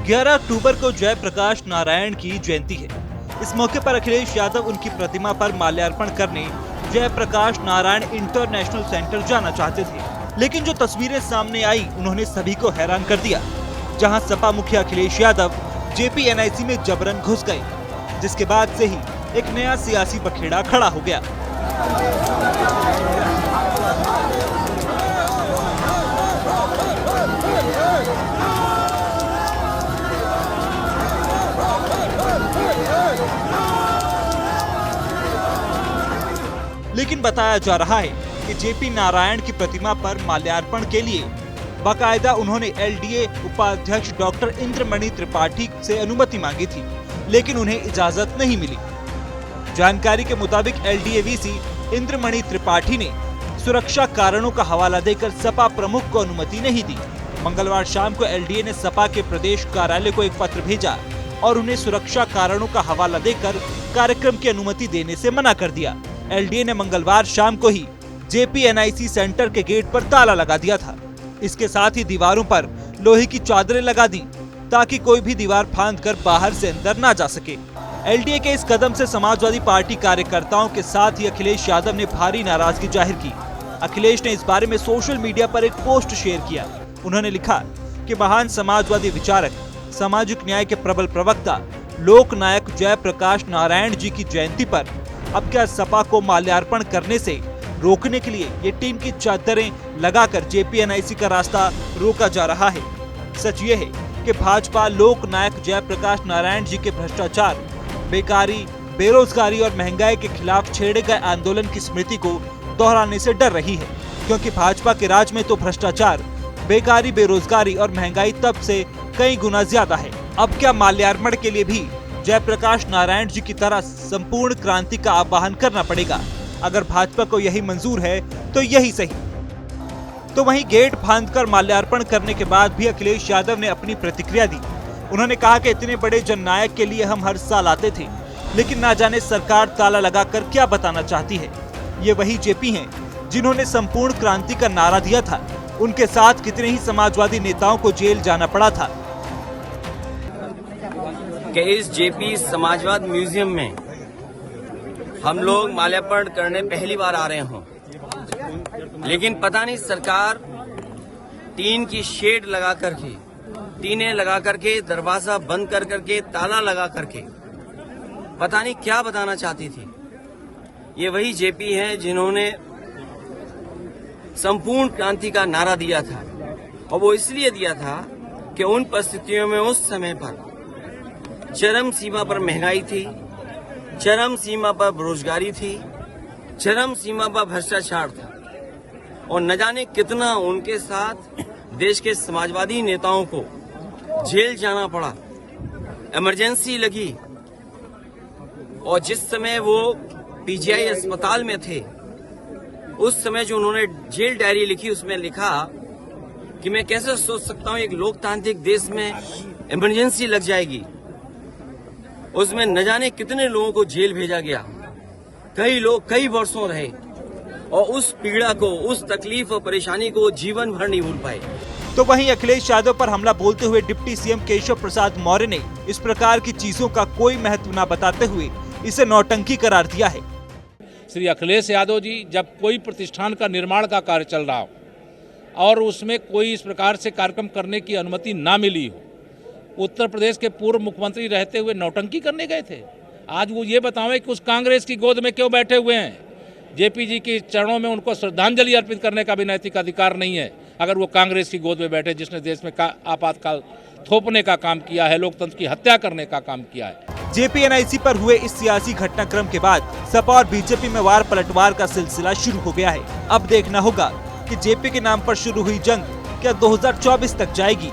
11 अक्टूबर को जयप्रकाश नारायण की जयंती है। इस मौके पर अखिलेश यादव उनकी प्रतिमा पर माल्यार्पण करने जयप्रकाश नारायण इंटरनेशनल सेंटर जाना चाहते थे, लेकिन जो तस्वीरें सामने आई उन्होंने सभी को हैरान कर दिया। जहां सपा मुखिया अखिलेश यादव JPNIC में जबरन घुस गए, जिसके बाद से ही एक नया सियासी बखेड़ा खड़ा हो गया। लेकिन बताया जा रहा है कि JP नारायण की प्रतिमा पर माल्यार्पण के लिए बाकायदा उन्होंने LDA उपाध्यक्ष डॉक्टर इंद्रमणि त्रिपाठी से अनुमति मांगी थी, लेकिन उन्हें इजाजत नहीं मिली। जानकारी के मुताबिक LDA VC इंद्रमणि त्रिपाठी ने सुरक्षा कारणों का हवाला देकर सपा प्रमुख को अनुमति नहीं दी। मंगलवार शाम को LDA ने सपा के प्रदेश कार्यालय को एक पत्र भेजा और उन्हें सुरक्षा कारणों का हवाला देकर कार्यक्रम की अनुमति देने से मना कर दिया। LDA ने मंगलवार शाम को ही JPNIC सेंटर के गेट पर ताला लगा दिया था। इसके साथ ही दीवारों पर लोहे की चादरें लगा दी ताकि कोई भी दीवार फांदकर बाहर से अंदर ना जा सके। LDA के इस कदम से समाजवादी पार्टी कार्यकर्ताओं के साथ ही अखिलेश यादव ने भारी नाराजगी जाहिर की। अखिलेश ने इस बारे में सोशल मीडिया पर एक पोस्ट शेयर किया। उन्होंने लिखा कि महान समाजवादी विचारक, सामाजिक न्याय के प्रबल प्रवक्ता, लोक नायक जयप्रकाश नारायण जी की जयंती पर अब क्या सपा को माल्यार्पण करने से रोकने के लिए ये टीम की चादरें लगाकर JPNIC का रास्ता रोका जा रहा है। सच ये है कि भाजपा लोक नायक जयप्रकाश नारायण जी के भ्रष्टाचार, बेकारी, बेरोजगारी और महंगाई के खिलाफ छेड़े गए आंदोलन की स्मृति को दोहराने से डर रही है, क्योंकि भाजपा के राज में तो भ्रष्टाचार, बेकारी, बेरोजगारी और महंगाई तब से कई गुना ज्यादा है। अब क्या माल्यार्पण के लिए भी जयप्रकाश नारायण जी की तरह संपूर्ण क्रांति का आह्वान करना पड़ेगा? अगर भाजपा को यही मंजूर है तो यही सही। तो वहीं गेट फांदकर माल्यार्पण करने के बाद भी अखिलेश यादव ने अपनी प्रतिक्रिया दी। उन्होंने कहा कि इतने बड़े जननायक के लिए हम हर साल आते थे, लेकिन ना जाने सरकार ताला लगाकर क्या बताना चाहती है। ये वही JP हैं जिन्होंने संपूर्ण क्रांति का नारा दिया था। उनके साथ कितने ही समाजवादी नेताओं को जेल जाना पड़ा था। कि इस JP समाजवाद म्यूजियम में हम लोग माल्यार्पण करने पहली बार आ रहे हों, लेकिन पता नहीं सरकार टीन की शेड लगा करके, टीनें लगा करके, दरवाजा बंद कर करके, ताला लगा करके पता नहीं क्या बताना चाहती थी। ये वही JP हैं जिन्होंने संपूर्ण क्रांति का नारा दिया था, और वो इसलिए दिया था कि उन परिस्थितियों में उस समय पर चरम सीमा पर महंगाई थी, चरम सीमा पर बेरोजगारी थी, चरम सीमा पर भ्रष्टाचार था, और न जाने कितना उनके साथ देश के समाजवादी नेताओं को जेल जाना पड़ा, इमरजेंसी लगी। और जिस समय वो PGI अस्पताल में थे, उस समय जो उन्होंने जेल डायरी लिखी, उसमें लिखा कि मैं कैसे सोच सकता हूं एक लोकतांत्रिक देश में इमरजेंसी लग जाएगी। उसमें न जाने कितने लोगों को जेल भेजा गया, कई लोग कई वर्षों रहे, और उस पीड़ा को, उस तकलीफ और परेशानी को जीवन भर नहीं भूल पाए। तो वहीं अखिलेश यादव पर हमला बोलते हुए डिप्टी CM केशव प्रसाद मौर्य ने इस प्रकार की चीजों का कोई महत्व न बताते हुए इसे नौटंकी करार दिया है। श्री अखिलेश यादव जी, जब कोई प्रतिष्ठान का निर्माण का कार्य चल रहा हो और उसमें कोई इस प्रकार से कार्यक्रम करने की अनुमति ना मिली हो, उत्तर प्रदेश के पूर्व मुख्यमंत्री रहते हुए नौटंकी करने गए थे। आज वो ये बतावें कि उस कांग्रेस की गोद में क्यों बैठे हुए हैं। JP जी के चरणों में उनको श्रद्धांजलि अर्पित करने का भी नैतिक अधिकार नहीं है अगर वो कांग्रेस की गोद में बैठे, जिसने देश में आपातकाल थोपने का काम किया है, लोकतंत्र की हत्या करने का काम किया है। JPNIC पर हुए इस सियासी घटनाक्रम के बाद सपा और BJP में वार पलटवार का सिलसिला शुरू हो गया है। अब देखना होगा कि JP के नाम पर शुरू हुई जंग क्या 2024 तक जाएगी।